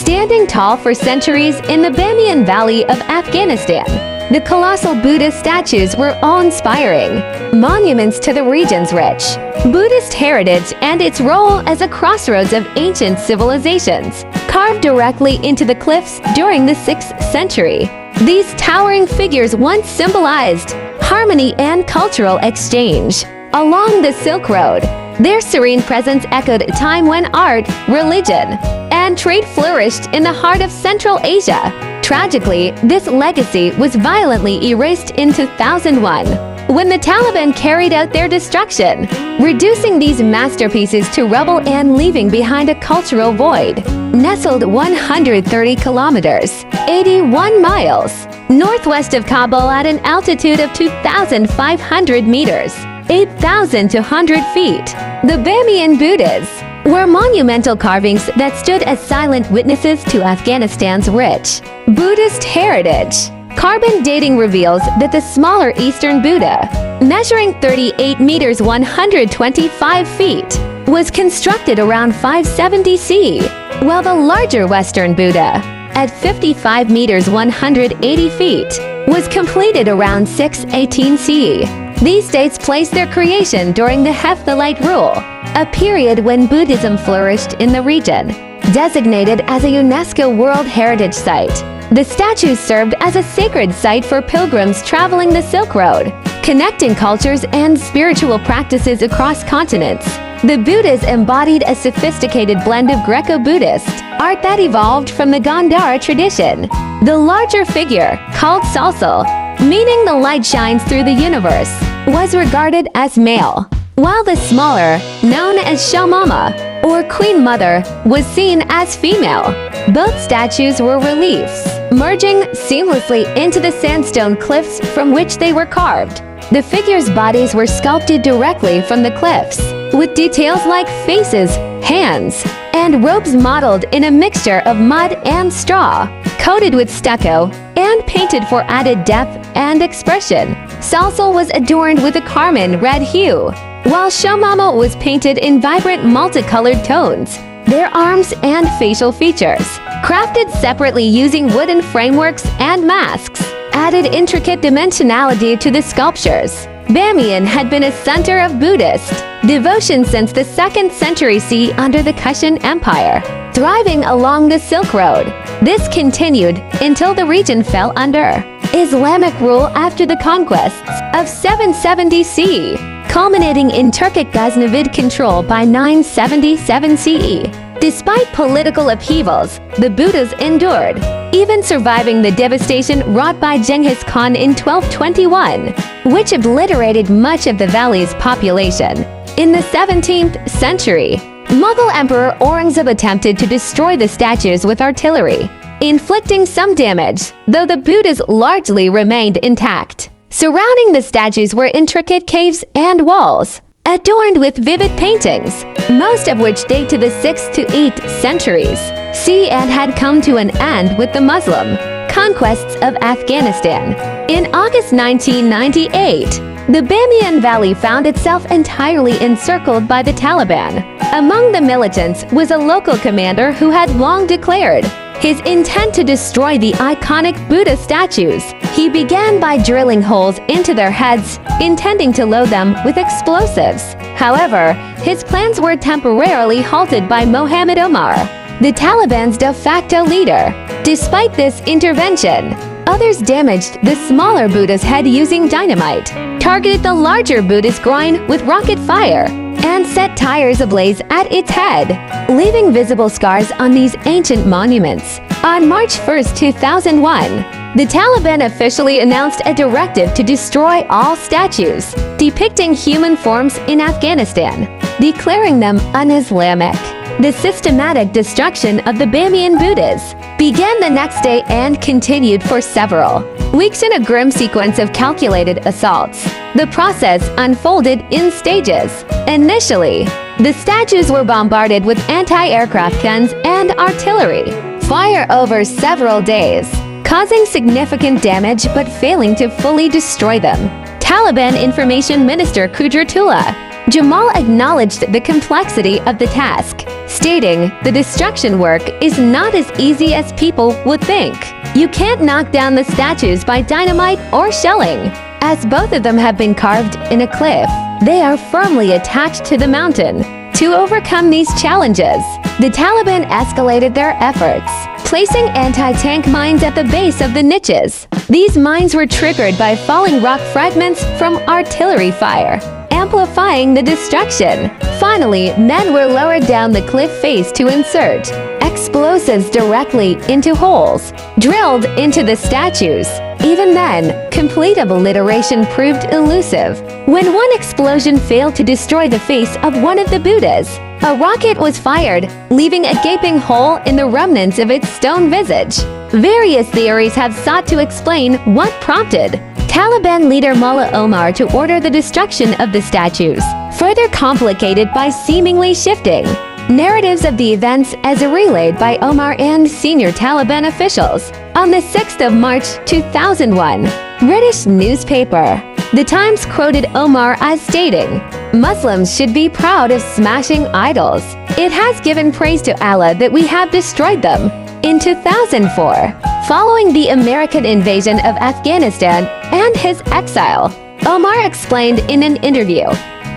Standing tall for centuries in the Bamiyan Valley of Afghanistan, the colossal Buddha statues were awe-inspiring, monuments to the region's rich Buddhist heritage and its role as a crossroads of ancient civilizations. Carved directly into the cliffs during the 6th century, these towering figures once symbolized harmony and cultural exchange. Along the Silk Road, their serene presence echoed a time when art, religion, and trade flourished in the heart of Central Asia. Tragically, this legacy was violently erased in 2001 when the Taliban carried out their destruction, reducing these masterpieces to rubble and leaving behind a cultural void. Nestled 130 kilometers, 81 miles, northwest of Kabul at an altitude of 2,500 meters, 8,200 feet, the Bamiyan Buddhas were monumental carvings that stood as silent witnesses to Afghanistan's rich Buddhist heritage. Carbon dating reveals that the smaller Eastern Buddha, measuring 38 meters 125 feet, was constructed around 570 CE, while the larger Western Buddha, at 55 meters 180 feet, was completed around 618 CE. These dates place their creation during the Hephthalite rule, a period when Buddhism flourished in the region. Designated as a UNESCO World Heritage Site, the statues served as a sacred site for pilgrims traveling the Silk Road, connecting cultures and spiritual practices across continents. The Buddhas embodied a sophisticated blend of Greco-Buddhist art that evolved from the Gandhara tradition. The larger figure, called Salsal, meaning the light shines through the universe, was regarded as male, while the smaller, known as Shamama, or Queen Mother, was seen as female. Both statues were reliefs, merging seamlessly into the sandstone cliffs from which they were carved. The figures' bodies were sculpted directly from the cliffs, with details like faces, hands, and robes modeled in a mixture of mud and straw, coated with stucco, and painted for added depth and expression. Salsal was adorned with a carmine red hue, while Shamama was painted in vibrant multicolored tones. Their arms and facial features, crafted separately using wooden frameworks and masks, added intricate dimensionality to the sculptures. Bamiyan had been a center of Buddhist devotion since the 2nd century CE under the Kushan Empire, thriving along the Silk Road. This continued until the region fell under Islamic rule after the conquests of 770 CE, culminating in Turkic Ghaznavid control by 977 CE. Despite political upheavals, the Buddhas endured, even surviving the devastation wrought by Genghis Khan in 1221, which obliterated much of the valley's population. In the 17th century, Mughal Emperor Aurangzeb attempted to destroy the statues with artillery, inflicting some damage, though the Buddhas largely remained intact. Surrounding the statues were intricate caves and walls, adorned with vivid paintings, most of which date to the 6th to 8th centuries CE and had come to an end with the Muslim conquests of Afghanistan. In August 1998, the Bamiyan Valley found itself entirely encircled by the Taliban. Among the militants was a local commander who had long declared his intent to destroy the iconic Buddha statues. He began by drilling holes into their heads, intending to load them with explosives. However, his plans were temporarily halted by Mohammed Omar, the Taliban's de facto leader. Despite this intervention, others damaged the smaller Buddha's head using dynamite, targeted the larger Buddha's groin with rocket fire, and set tires ablaze at its head, leaving visible scars on these ancient monuments. On March 1, 2001, the Taliban officially announced a directive to destroy all statues depicting human forms in Afghanistan, declaring them un-Islamic. The systematic destruction of the Bamiyan Buddhas began the next day and continued for several weeks in a grim sequence of calculated assaults. The process unfolded in stages. Initially, the statues were bombarded with anti-aircraft guns and artillery fire over several days, causing significant damage but failing to fully destroy them. Taliban Information Minister Qudratullah Jamal acknowledged the complexity of the task, stating, "The destruction work is not as easy as people would think. You can't knock down the statues by dynamite or shelling. As both of them have been carved in a cliff, they are firmly attached to the mountain. To overcome these challenges, the Taliban escalated their efforts, placing anti-tank mines at the base of the niches. These mines were triggered by falling rock fragments from artillery fire, amplifying the destruction. Finally, men were lowered down the cliff face to insert explosives directly into holes, drilled into the statues. Even then, complete obliteration proved elusive. When one explosion failed to destroy the face of one of the Buddhas, a rocket was fired, leaving a gaping hole in the remnants of its stone visage. Various theories have sought to explain what prompted Taliban leader Mullah Omar to order the destruction of the statues, further complicated by seemingly shifting narratives of the events as relayed by Omar and senior Taliban officials. On the 6th of March 2001, British newspaper The Times quoted Omar as stating, "Muslims should be proud of smashing idols. It has given praise to Allah that we have destroyed them." In 2004, following the American invasion of Afghanistan and his exile, Omar explained in an interview,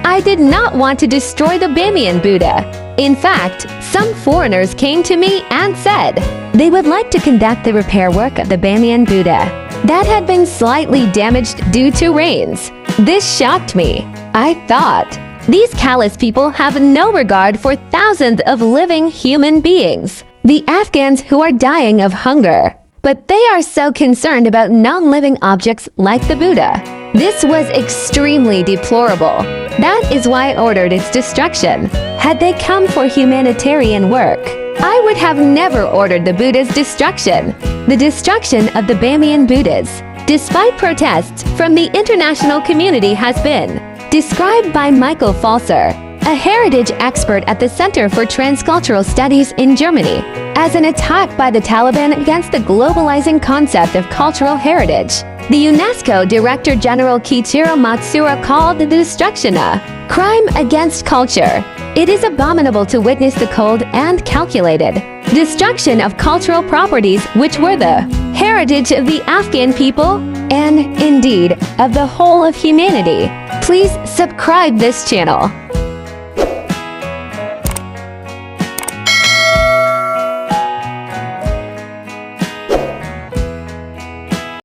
"I did not want to destroy the Bamiyan Buddha. In fact, some foreigners came to me and said they would like to conduct the repair work of the Bamiyan Buddha that had been slightly damaged due to rains. This shocked me. I thought, these callous people have no regard for thousands of living human beings, the Afghans who are dying of hunger. But they are so concerned about non-living objects like the Buddha. This was extremely deplorable. That is why I ordered its destruction. Had they come for humanitarian work, I would have never ordered the Buddha's destruction." The destruction of the Bamiyan Buddhas, despite protests from the international community, has been described by Michael Falser, a heritage expert at the Center for Transcultural Studies in Germany, as an attack by the Taliban against the globalizing concept of cultural heritage. The UNESCO Director General Kiichiro Matsuura called the destruction a crime against culture. It is abominable to witness the cold and calculated destruction of cultural properties which were the heritage of the Afghan people and, indeed, of the whole of humanity. Please subscribe this channel.